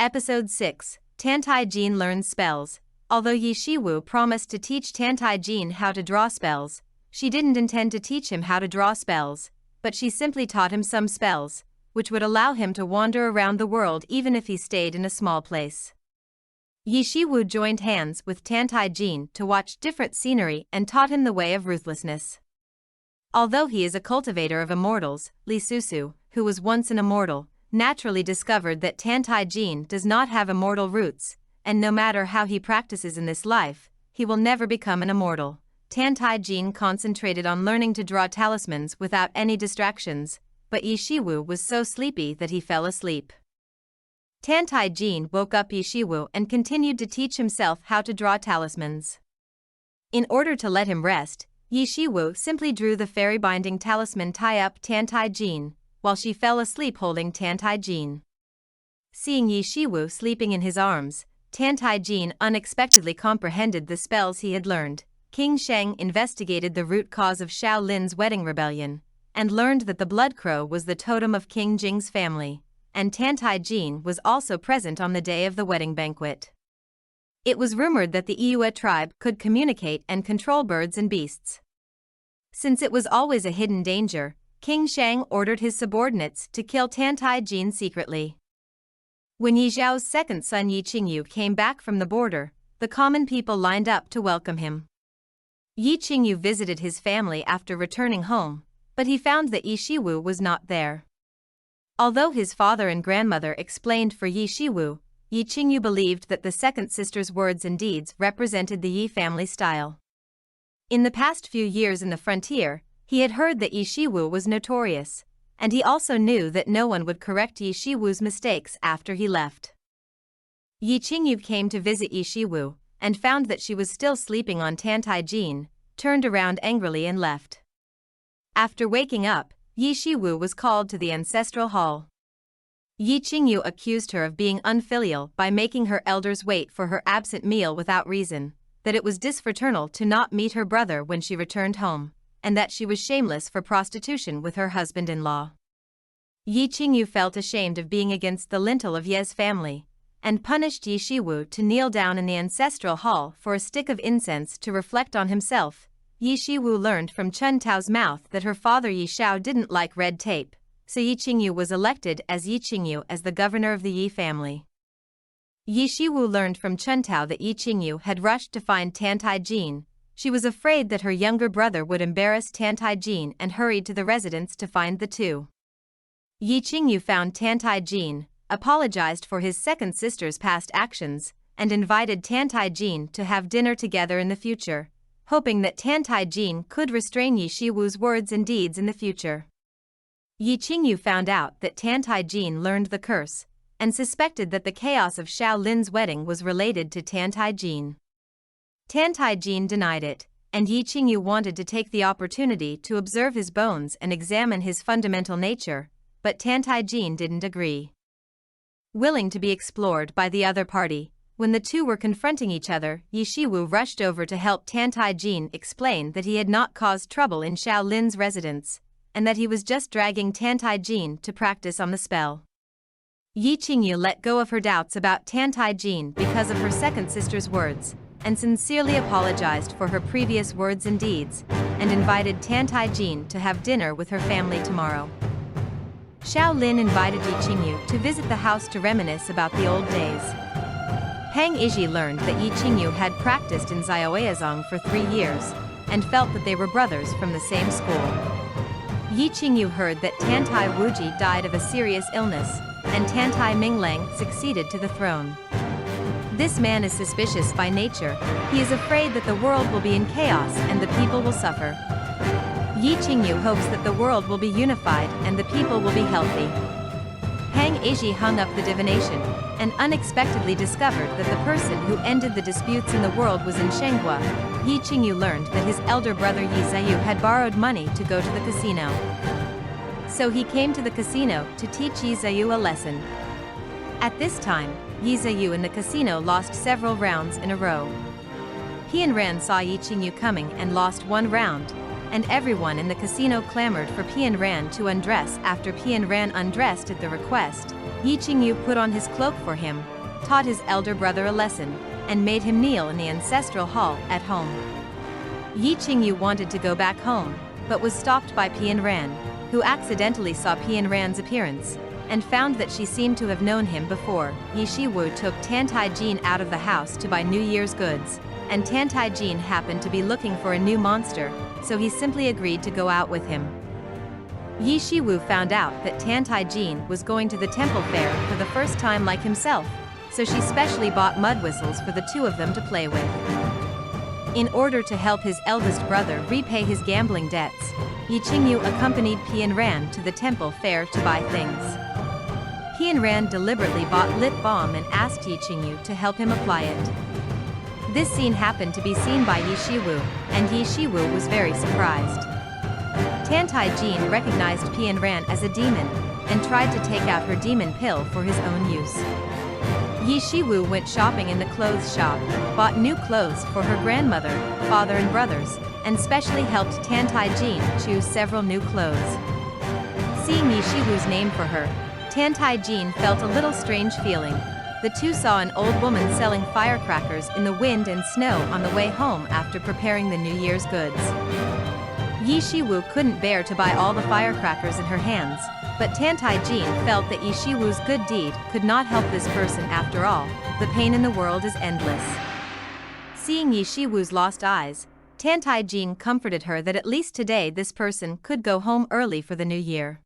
Episode 6, Tantai Jin learns spells. Although Yi Shiwu promised to teach Tantai Jin how to draw spells, she didn't intend to teach him how to draw spells, but she simply taught him some spells, which would allow him to wander around the world even if he stayed in a small place. Yi Shiwu joined hands with Tantai Jin to watch different scenery and taught him the way of ruthlessness. Although he is a cultivator of immortals, Li Susu, who was once an immortal, naturally discovered that Tantai Jin does not have immortal roots, and no matter how he practices in this life, he will never become an immortal. Tantai Jin concentrated on learning to draw talismans without any distractions, but Yi Shiwu was so sleepy that he fell asleep. Tantai Jin woke up Yi Shiwu and continued to teach himself how to draw talismans. In order to let him rest, Yi Shiwu simply drew the fairy binding talisman tie-up Tantai Jin, while she fell asleep holding Tantai Jin. Seeing Yi Shiwu sleeping in his arms, Tantai Jin unexpectedly comprehended the spells he had learned. King Sheng investigated the root cause of Xiao Lin's wedding rebellion, and learned that the blood crow was the totem of King Jing's family, and Tantai Jin was also present on the day of the wedding banquet. It was rumored that the Iyue tribe could communicate and control birds and beasts. Since it was always a hidden danger, King Sheng ordered his subordinates to kill Tantai Jin secretly. When Yi Zhao's second son Yi Qingyu came back from the border, the common people lined up to welcome him. Yi Qingyu visited his family after returning home, but he found that Yi Shiwu was not there. Although his father and grandmother explained for Yi Shiwu, Yi Qingyu believed that the second sister's words and deeds represented the Yi family style. In the past few years in the frontier, he had heard that Yi Shiwu was notorious, and he also knew that no one would correct Yi Shiwu's mistakes after he left. Yi Qingyu came to visit Yi Shiwu, and found that she was still sleeping on Tantai Jin, turned around angrily and left. After waking up, Yi Shiwu was called to the ancestral hall. Yi Qingyu accused her of being unfilial by making her elders wait for her absent meal without reason, that it was disfraternal to not meet her brother when she returned home, and that she was shameless for prostitution with her husband-in-law. Yi Qingyu felt ashamed of being against the lintel of Ye's family, and punished Yi Shiwu to kneel down in the ancestral hall for a stick of incense to reflect on himself. Yi Shiwu learned from Chun Tao's mouth that her father Yi Xiao didn't like red tape, so Yi Qingyu was elected as Yi Qingyu as the governor of the Yi family. Yi Shiwu learned from Chun Tao that Yi Qingyu had rushed to find Tantai Jin. She was afraid that her younger brother would embarrass Tantai Jin and hurried to the residence to find the two. Yi Qingyu found Tantai Jin, apologized for his second sister's past actions, and invited Tantai Jin to have dinner together in the future, hoping that Tantai Jin could restrain Yi Shiwu's words and deeds in the future. Yi Qingyu found out that Tantai Jin learned the curse, and suspected that the chaos of Xiao Lin's wedding was related to Tantai Jin. Tantai Jin denied it, and Yi Qingyu wanted to take the opportunity to observe his bones and examine his fundamental nature, but Tantai Jin didn't agree. Willing to be explored by the other party, when the two were confronting each other, Yi Shiwu rushed over to help Tantai Jin explain that he had not caused trouble in Xiao Lin's residence, and that he was just dragging Tantai Jin to practice on the spell. Yi Qingyu let go of her doubts about Tantai Jin because of her second sister's words, and sincerely apologized for her previous words and deeds, and invited Tantai Jin to have dinner with her family tomorrow. Xiao Lin invited Yi Qingyu to visit the house to reminisce about the old days. Pang Izhi learned that Yi Qingyu had practiced in Xiaoyazong for 3 years, and felt that they were brothers from the same school. Yi Qingyu heard that Tantai Wuji died of a serious illness, and Tantai Minglang succeeded to the throne. This man is suspicious by nature. He is afraid that the world will be in chaos and the people will suffer. Yi Qingyu hopes that the world will be unified and the people will be healthy. Pang Izhi hung up the divination, and unexpectedly discovered that the person who ended the disputes in the world was in Shenghua. Yi Qingyu learned that his elder brother Yi Zayu had borrowed money to go to the casino. So he came to the casino to teach Yi Zayu a lesson. At this time, Yi Zayu in the casino lost several rounds in a row. Pian Ran saw Yi Qingyu coming and lost one round, and everyone in the casino clamored for Pian Ran to undress. After Pian Ran undressed at the request, Yi Qingyu put on his cloak for him, taught his elder brother a lesson, and made him kneel in the ancestral hall at home. Yi Qingyu wanted to go back home, but was stopped by Pian Ran, who accidentally saw Pian Ran's appearance, and found that she seemed to have known him before. Yi Shiwu took Tantai Jin out of the house to buy New Year's goods, and Tantai Jin happened to be looking for a new monster, so he simply agreed to go out with him. Yi Shiwu found out that Tantai Jin was going to the temple fair for the first time like himself, so she specially bought mud whistles for the two of them to play with. In order to help his eldest brother repay his gambling debts, Yi Qingyu accompanied Pian Ran to the temple fair to buy things. Pian Ran deliberately bought lip balm and asked Yi Qingyu to help him apply it. This scene happened to be seen by Yi Shiwu, and Yi Shiwu was very surprised. Tantai Jin recognized Pian Ran as a demon, and tried to take out her demon pill for his own use. Yi Shiwu went shopping in the clothes shop, bought new clothes for her grandmother, father and brothers, and specially helped Tantai Jin choose several new clothes. Seeing Yi Shiwu's name for her, Tantai Jin felt a little strange feeling. The two saw an old woman selling firecrackers in the wind and snow on the way home after preparing the New Year's goods. Yi Shiwu couldn't bear to buy all the firecrackers in her hands, but Tantai Jin felt that Yi Shiwu's good deed could not help this person after all. The pain in the world is endless. Seeing Yi Shiwu's lost eyes, Tantai Jin comforted her that at least today this person could go home early for the new year.